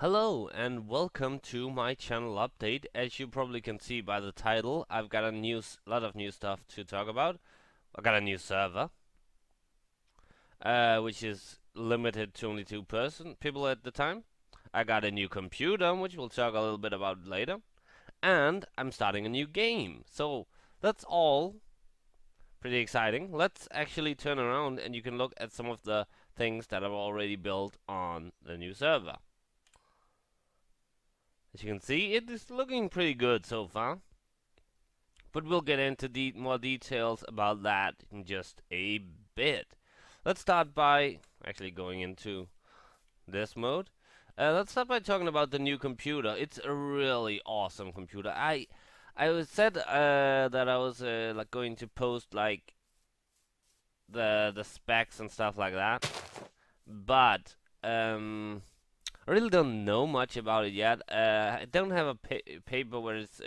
Hello and welcome to my channel update. As you probably can see by the title, I've got a lot of new stuff to talk about. I got a new server, which is limited to only people at the time. I got a new computer, which we'll talk a little bit about later, and I'm starting a new game. So that's all pretty exciting. Let's actually turn around and you can look at some of the things that I've already built on the new server. As you can see, it is looking pretty good so far. But we'll get into more details about that in just a bit. Let's start by actually going into this mode. Let's start by talking about the new computer. It's a really awesome computer. I was said that I was like going to post like the specs and stuff like that, but I really don't know much about it yet. I don't have a paper where it's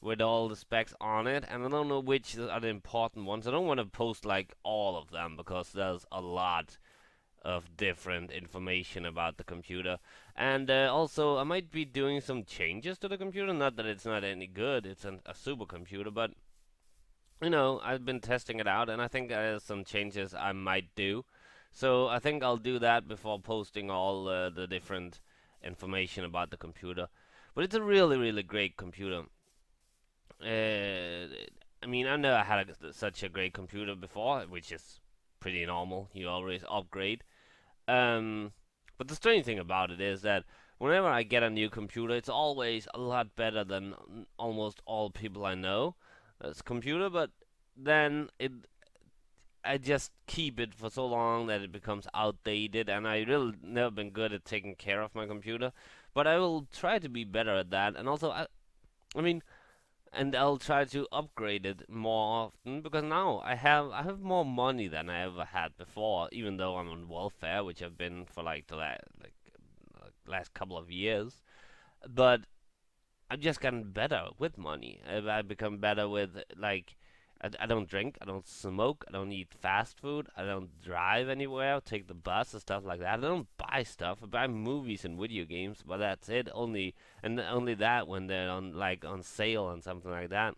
with all the specs on it, and I don't know which are the important ones. I don't want to post like all of them because there's a lot of different information about the computer. And also, I might be doing some changes to the computer. Not that it's not any good, it's a supercomputer, but you know, I've been testing it out, and I think there's some changes I might do. So I think I'll do that before posting all the different information about the computer. But it's a really, really great computer. I mean, I never had such a great computer before, which is pretty normal. You always upgrade. Um, but the strange thing about it is that whenever I get a new computer, it's always a lot better than almost all people I know. It's computer, but then I just keep it for so long that it becomes outdated, and I really never been good at taking care of my computer. But I will try to be better at that, and also I mean, and I'll try to upgrade it more often because now I have more money than I ever had before, even though I'm on welfare, which I've been for like last couple of years. But I've just gotten better with money. I've become better with like I don't drink, I don't smoke, I don't eat fast food, I don't drive anywhere, take the bus and stuff like that. I don't buy stuff. I buy movies and video games, but that's it. Only that when they're on sale and something like that.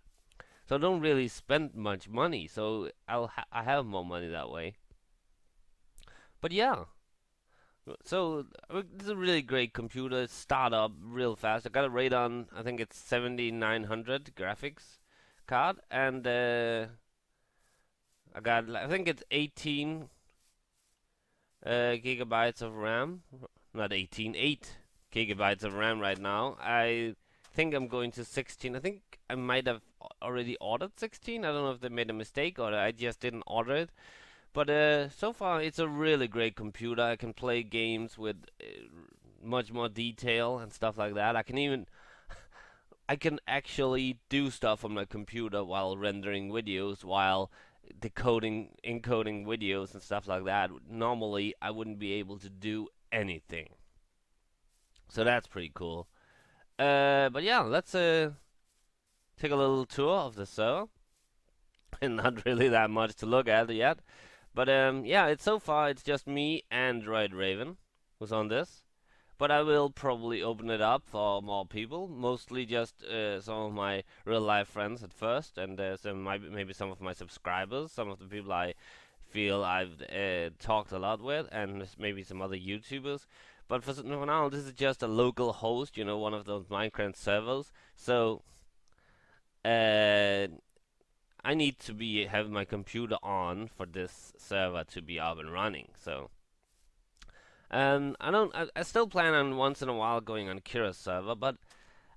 So I don't really spend much money. So I have more money that way. But yeah, so it's a really great computer. Start up real fast. I got a Radeon, I think it's 7900 graphics card, and I think it's 18 gigabytes of RAM. Not 18, 8 gigabytes of RAM right now. I think I'm going to 16. I think I might have already ordered 16. I don't know if they made a mistake or I just didn't order it. But so far, it's a really great computer. I can play games with much more detail and stuff like that. I can actually do stuff on my computer while rendering videos, while encoding videos and stuff like that. Normally, I wouldn't be able to do anything. So that's pretty cool. But yeah, let's take a little tour of the server. And not really that much to look at yet. But yeah, so far it's just me and Red Raven who's on this. But I will probably open it up for more people, mostly just some of my real life friends at first, and maybe some of my subscribers, some of the people I feel I've talked a lot with, and maybe some other YouTubers. But for now, this is just a local host, you know, one of those Minecraft servers. So uh, I need to have my computer on for this server to be up and running. So. I don't. I still plan on once in a while going on Kira's server, but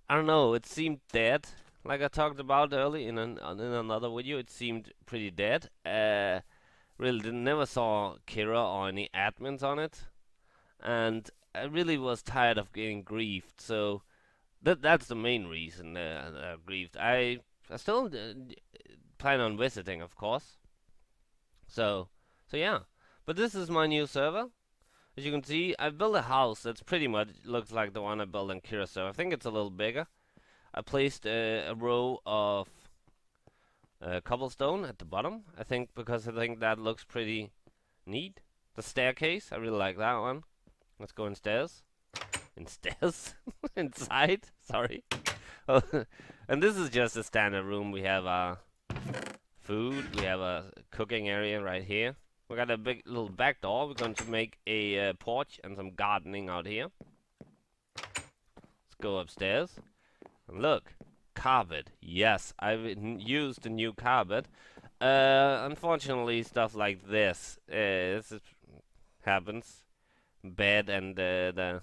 I don't know. It seemed dead. Like I talked about early in another video, it seemed pretty dead. Really never saw Kira or any admins on it, and I really was tired of getting griefed. So that's the main reason griefed. I still plan on visiting, of course. So yeah. But this is my new server. As you can see, I've built a house that's pretty much looks like the one I built in Curacao. I think it's a little bigger. I placed a row of cobblestone at the bottom. I think because I think that looks pretty neat. The staircase, I really like that one. Let's go in stairs. stairs inside. Sorry. Oh, and this is just a standard room. We have food. We have a cooking area right here. We got a big little back door. We're going to make a porch and some gardening out here. Let's go upstairs. And look, carpet. Yes, I've used the new carpet. Unfortunately, stuff like this happens. Bed and the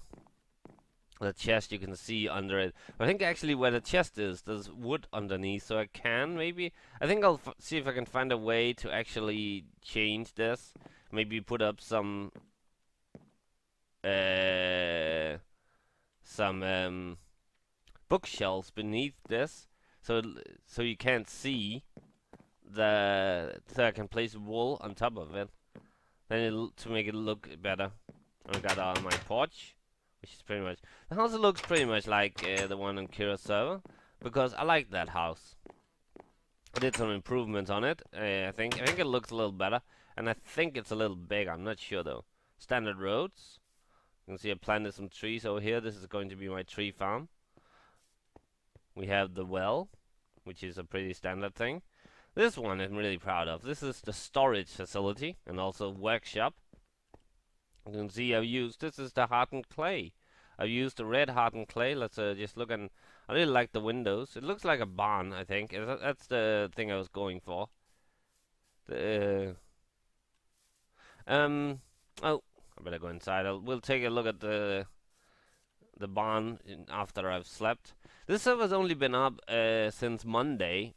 chest you can see under it. I think actually where the chest is, there's wood underneath, so I can maybe. I think I'll see if I can find a way to actually change this. Maybe put up uh, some bookshelves beneath this, so you can't see so I can place wool on top of it. Then to make it look better. I got on my porch, which is pretty much the house looks pretty much like the one on Kira's server, because I like that house. I did some improvements on it. I think it looks a little better, and I think it's a little bigger. I'm not sure though. Standard roads. You can see I planted some trees over here. This is going to be my tree farm. We have the well, which is a pretty standard thing. This one I'm really proud of. This is the storage facility and also workshop. You can see this is the hardened clay. I've used the red hardened clay. Let's just look, and I really like the windows. It looks like a barn, I think. That's the thing I was going for. Oh, I better go inside. We'll take a look at the barn after I've slept. This server's only been up since Monday,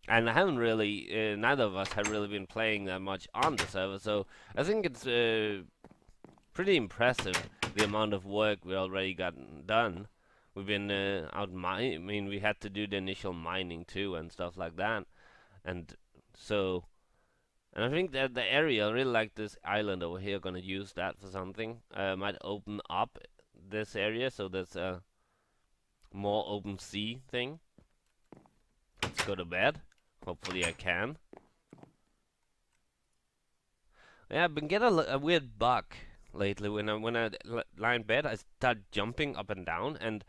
and I haven't really, neither of us have really been playing that much on the server, so I think it's pretty impressive the amount of work we already gotten done. We've been out mining. I mean, we had to do the initial mining too and stuff like that, and so. And I think that the area, I really like this island over here. Gonna use that for something. Might open up this area so there's a more open sea thing. Let's go to bed. Hopefully I can. Yeah, I've been getting a weird bug lately. When I lie in bed, I start jumping up and down, and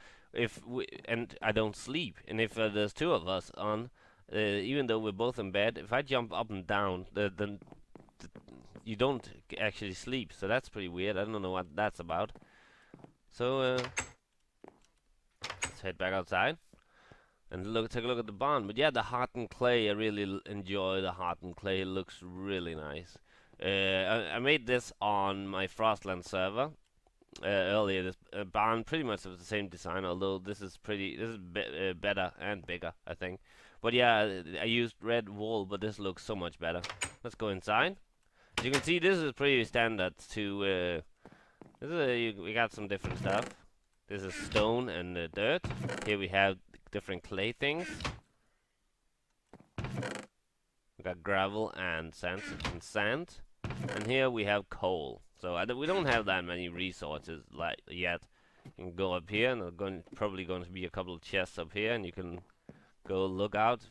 and I don't sleep. And if there's two of us on, even though we're both in bed, if I jump up and down, then you don't actually sleep. So that's pretty weird. I don't know what that's about. So let's head back outside and take a look at the barn. But yeah, the hardened clay, I really enjoy the hardened clay. It looks really nice. I made this on my Frostland server earlier. This barn pretty much was the same design, although this is better and bigger, I think. But yeah, I used red wool, but this looks so much better. Let's go inside. As you can see, this is pretty standard to. We got some different stuff. This is stone and dirt. Here we have different clay things. We got gravel and sand. And here we have coal. So we don't have that many resources yet. You can go up here, and there's probably going to be a couple of chests up here, and you can go look out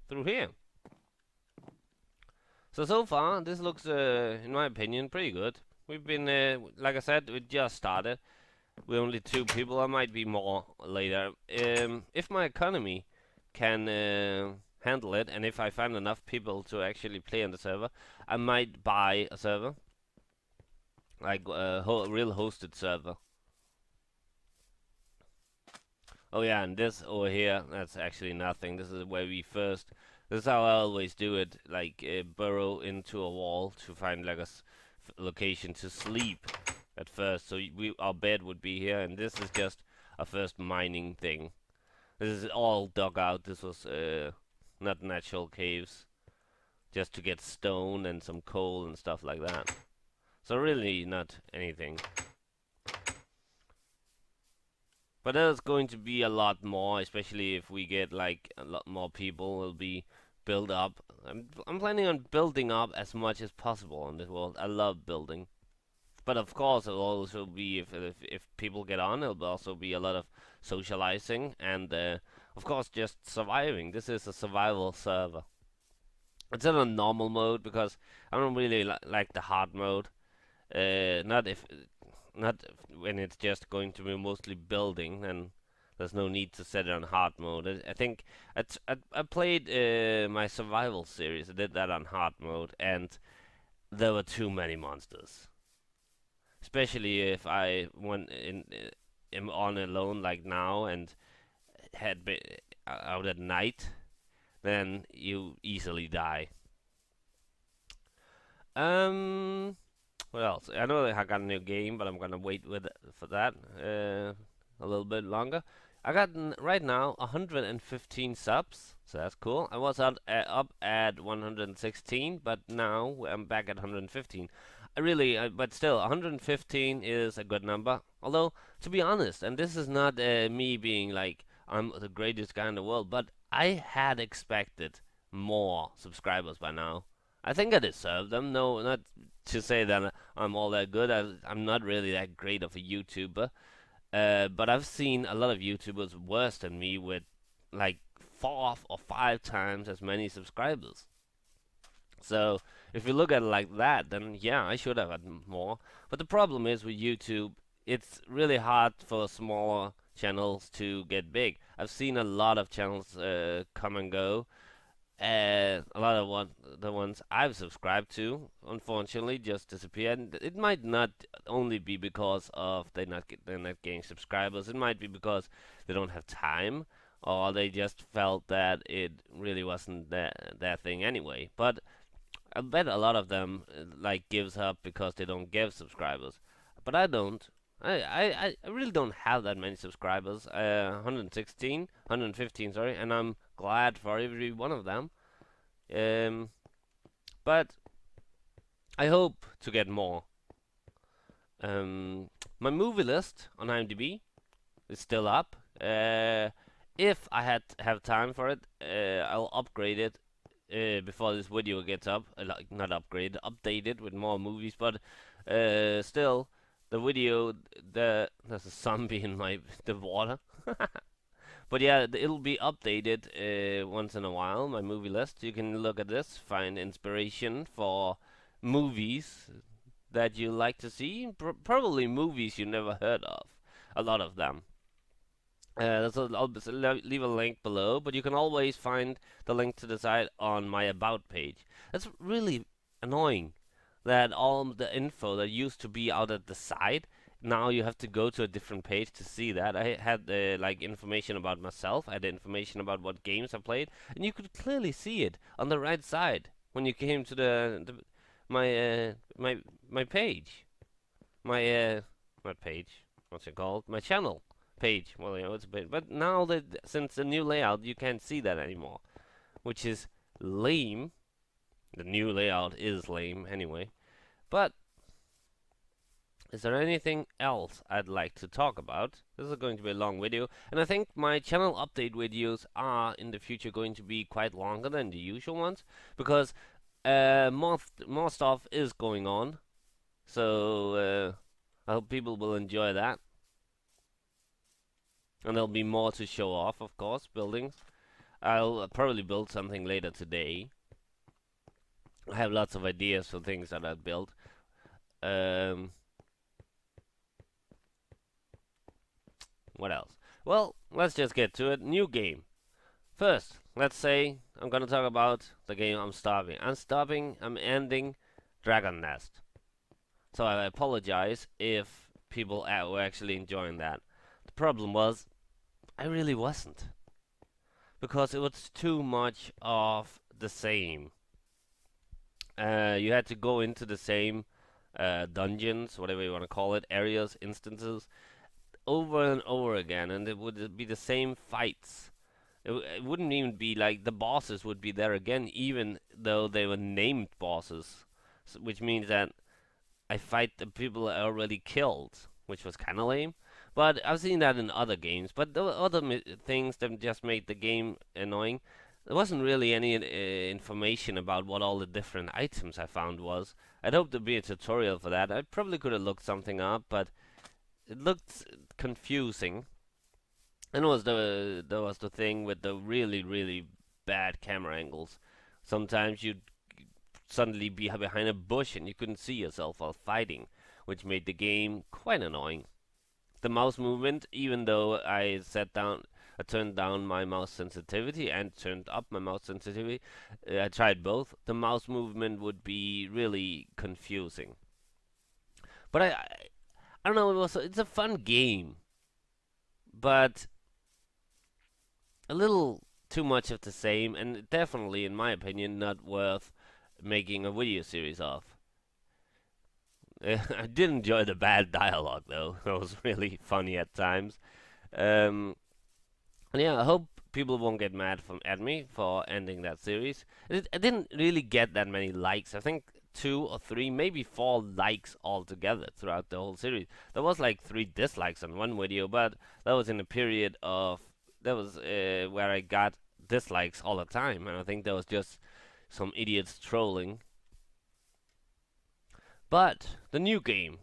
through here. So far, this looks, in my opinion, pretty good. We've been, like I said, we just started. We're only 2 people. I might be more later. If my economy can handle it, and if I find enough people to actually play on the server, I might buy a server, like a real hosted server. Oh yeah, and this over here, that's actually nothing. This is where this is how I always do it, like burrow into a wall to find like a location to sleep at first. So our bed would be here, and this is just a first mining thing. This is all dug out. This was not natural caves, just to get stone and some coal and stuff like that. So really not anything. But there's going to be a lot more, especially if we get like a lot more people. Will be built up. I'm planning on building up as much as possible in this world. I love building. But of course, it'll also be, if people get on, it'll also be a lot of socializing and, of course, just surviving. This is a survival server. It's in a normal mode because I don't really like the hard mode. Not not when it's just going to be mostly building, then there's no need to set it on hard mode. I think I played my survival series. I did that on hard mode, and there were too many monsters. Especially if I went in, am on alone like now and had been out at night, then you easily die. Um, what else? I know I got a new game, but I'm gonna wait with for that a little bit longer. I got right now 115 subs, so that's cool. I was up at 116, but now I'm back at 115. I really, but still, 115 is a good number. Although, to be honest, and this is not me being like I'm the greatest guy in the world, but I had expected more subscribers by now. I think I deserve them. No, not to say that I'm all that good. I'm not really that great of a YouTuber. But I've seen a lot of YouTubers worse than me with like 4 or 5 times as many subscribers. So if you look at it like that, then yeah, I should have had more. But the problem is with YouTube, it's really hard for smaller channels to get big. I've seen a lot of channels come and go, a lot of the ones I've subscribed to, unfortunately, just disappeared. And it might not only be because of they're not getting subscribers. It might be because they don't have time, or they just felt that it really wasn't their thing anyway. But I bet a lot of them like gives up because they don't get subscribers. But I don't. I really don't have that many subscribers. 116, 115, sorry, and I'm glad for every one of them. Um, but I hope to get more. My movie list on IMDb is still up. If I have time for it, I'll upgrade it before this video gets up. Like not upgrade, update it with more movies. But still, the video, there's a zombie in the water. But yeah, it'll be updated once in a while, my movie list. You can look at this, find inspiration for movies that you like to see. Probably movies you never heard of, a lot of them. I'll leave a link below, but you can always find the link to the site on my About page. That's really annoying that all the info that used to be out at the side, now you have to go to a different page to see that. I had like information about myself, I had information about what games I played, and you could clearly see it on the right side when you came to my page, what page? What's it called? My channel page. Well, it's a bit, but now that since the new layout, you can't see that anymore, which is lame. The new layout is lame anyway. But is there anything else I'd like to talk about? This is going to be a long video, and I think my channel update videos are in the future going to be quite longer than the usual ones because more stuff is going on. So I hope people will enjoy that, and there'll be more to show off, of course. Buildings. I'll probably build something later today. I have lots of ideas for things that I've built. What else? Well, let's just get to it. New game. First, let's say I'm gonna talk about the game I'm starting. I'm ending Dragon Nest. So I apologize if people were actually enjoying that. The problem was, I really wasn't. Because it was too much of the same. You had to go into the same dungeons, whatever you want to call it, areas, instances, over and over again, and it would be the same fights. It wouldn't even be like the bosses would be there again, even though they were named bosses, which means that I fight the people I already killed, which was kind of lame. But I've seen that in other games. But the other things that just made the game annoying. There wasn't really any information about what all the different items I found was. I'd hoped there'd be a tutorial for that. I probably could have looked something up, but it looked confusing. And there was the thing with the really bad camera angles. Sometimes you'd suddenly be behind a bush and you couldn't see yourself while fighting, which made the game quite annoying. The mouse movement, even though I turned down my mouse sensitivity and turned up my mouse sensitivity. I tried both. The mouse movement would be really confusing. But I don't know. It's a fun game, but a little too much of the same, and definitely, in my opinion, not worth making a video series of. I did enjoy the bad dialogue though. It was really funny at times. Um, And yeah, I hope people won't get mad at me for ending that series. I didn't really get that many likes. I think 2 or 3, maybe 4 likes altogether throughout the whole series. There was like 3 dislikes on one video, but that was in a period of that was where I got dislikes all the time, and I think there was just some idiots trolling. But the new game,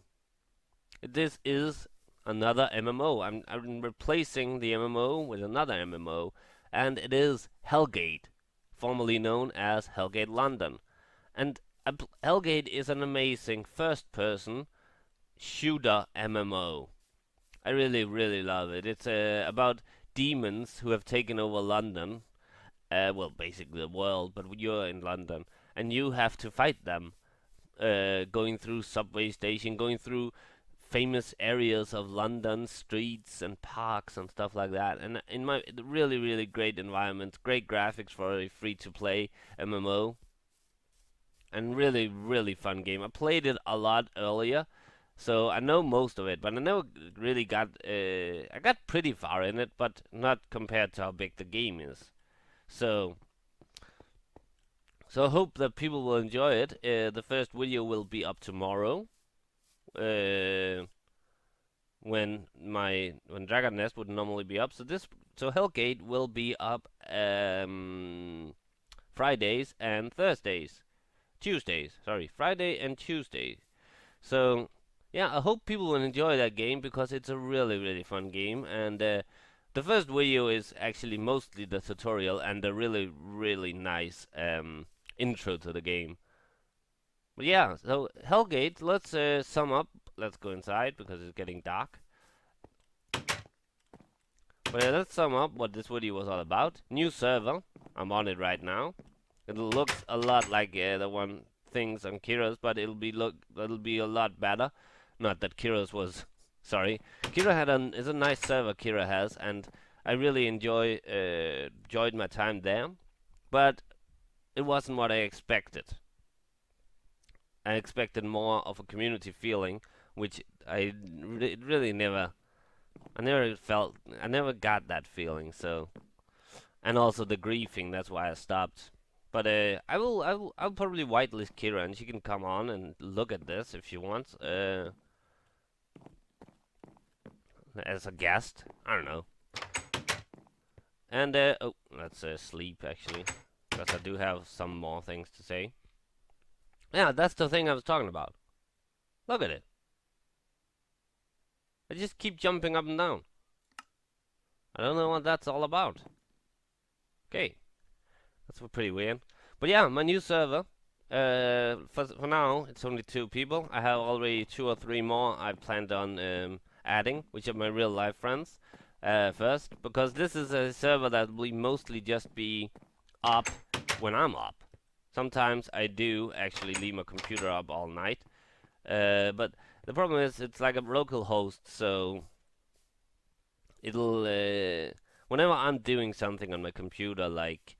this is another MMO. I'm replacing the MMO with another MMO, and it is Hellgate, formerly known as Hellgate London. And Hellgate is an amazing first-person shooter MMO. I really, really love it. It's about demons who have taken over London. Well, basically the world, but you're in London, and you have to fight them. Going through subway station, going through famous areas of London, streets and parks and stuff like that. And in my really, really great environment, great graphics for a free-to-play MMO, and really, really fun game. I played it a lot earlier, so I know most of it, but I never really got. I got pretty far in it, but not compared to how big the game is. So. So I hope that people will enjoy it. The first video will be up tomorrow. Uh, when Dragon Nest would normally be up. So Hellgate will be up Fridays and Thursdays, Tuesdays. Sorry, Friday and Tuesday. So yeah, I hope people will enjoy that game because it's a really, really fun game. And the first video is actually mostly the tutorial and a really, really nice intro to the game. But yeah, so Hellgate, let's sum up. Let's go inside because it's getting dark. But let's sum up what this video was all about. New server. I'm on it right now. It looks a lot like the one things on Kira's, but it'll be a lot better. Not that Kira's was sorry. Kira is a nice server Kira has, and I really enjoyed my time there. But it wasn't what I expected. I expected more of a community feeling, which really never. I never got that feeling. So, and also the griefing. That's why I stopped. But I'll probably whitelist Kira, and she can come on and look at this if she wants. As a guest, I don't know. And oh, let's sleep actually, because I do have some more things to say. Yeah, that's the thing I was talking about. Look at it. I just keep jumping up and down. I don't know what that's all about. Okay. That's pretty weird. But yeah, my new server. For now, it's only 2 people. I have already 2 or 3 more I planned on adding, which are my real life friends first. Because this is a server that will mostly just be up when I'm up. Sometimes I do actually leave my computer up all night. But the problem is it's like a local host, so it'll whenever I'm doing something on my computer, like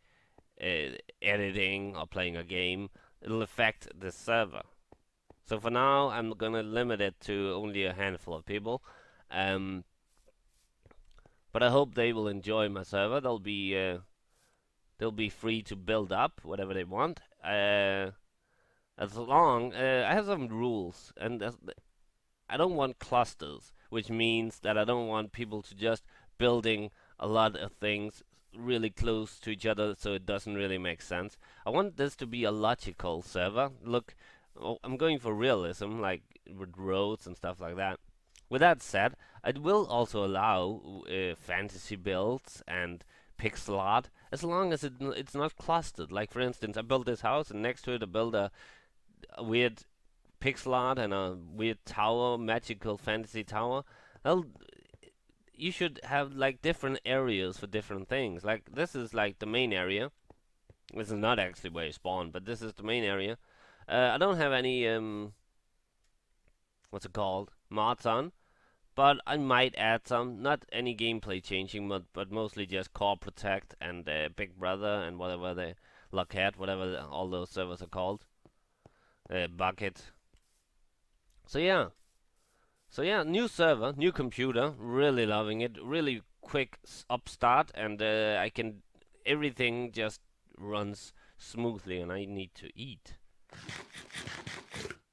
editing or playing a game, it'll affect the server. So for now, I'm gonna limit it to only a handful of people. But I hope they will enjoy my server. They'll be free to build up whatever they want. As long I have some rules, and I don't want clusters, which means that I don't want people to just building a lot of things really close to each other, so it doesn't really make sense. I want this to be a logical server. Look, I'm going for realism, like with roads and stuff like that. With that said, it will also allow fantasy builds and pixel art, as long as it's not clustered. Like for instance, I built this house, and next to it I built a weird pixel art and a weird tower, magical fantasy tower. Well, you should have like different areas for different things. Like this is like the main area. This is not actually where you spawn, but this is the main area. I don't have any what's it called, mods on, but I might add some. Not any gameplay changing, but mostly just Core Protect and Big Brother and whatever the Lockhead, whatever all those servers are called. Bucket. So yeah. So yeah, new server, new computer, really loving it. Really quick upstart, and I can everything just runs smoothly, and I need to eat.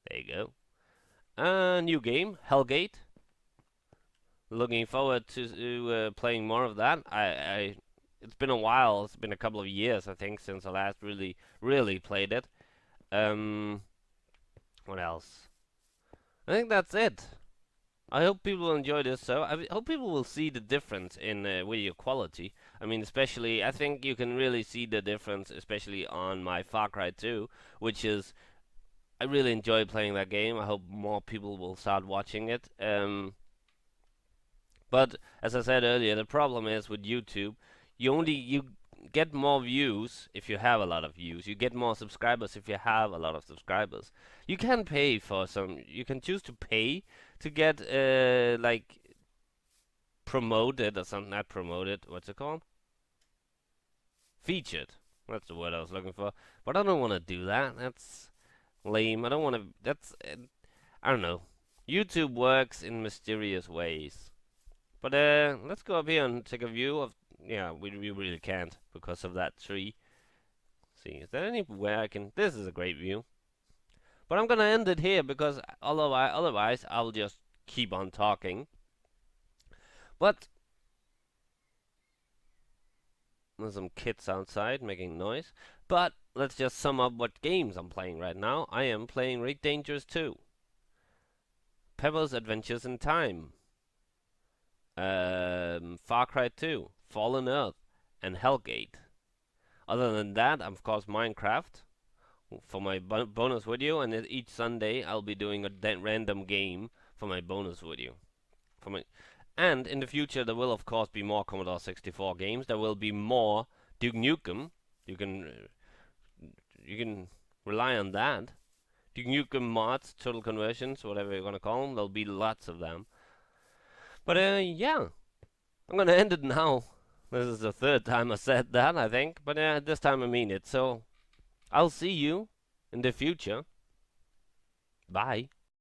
There you go. New game, Hellgate. Looking forward to playing more of that. It's been a while. It's been a couple of years, I think, since I last really played it. What else? I think that's it. I hope people enjoy this. So I hope people will see the difference in video quality. I mean, especially I think you can really see the difference, especially on my Far Cry 2, which is I really enjoy playing that game. I hope more people will start watching it. But as I said earlier, the problem is with YouTube, you get more views if you have a lot of views. You get more subscribers if you have a lot of subscribers. You can pay for some. You can choose to pay to get like promoted or something. Not promoted. What's it called? Featured. That's the word I was looking for. But I don't want to do that. That's lame. I don't want to. That's I don't know. YouTube works in mysterious ways. But let's go up here and take a view of. Yeah, we really can't because of that tree. See, is there anywhere I can? This is a great view. But I'm gonna end it here because otherwise I'll just keep on talking. But there's some kids outside making noise. But let's just sum up what games I'm playing right now. I am playing Raid Dangerous 2, Pebbles Adventures in Time, Far Cry 2, Fallen Earth, and Hellgate. Other than that, of course, Minecraft for my bonus video, and each Sunday I'll be doing a random game for my bonus video. And in the future there will of course be more Commodore 64 games. There will be more Duke Nukem. You can rely on that. Duke Nukem mods, total conversions, whatever you're gonna call them. There'll be lots of them. But yeah, I'm gonna end it now. This is the third time I said that, I think, but this time I mean it. So I'll see you in the future. Bye.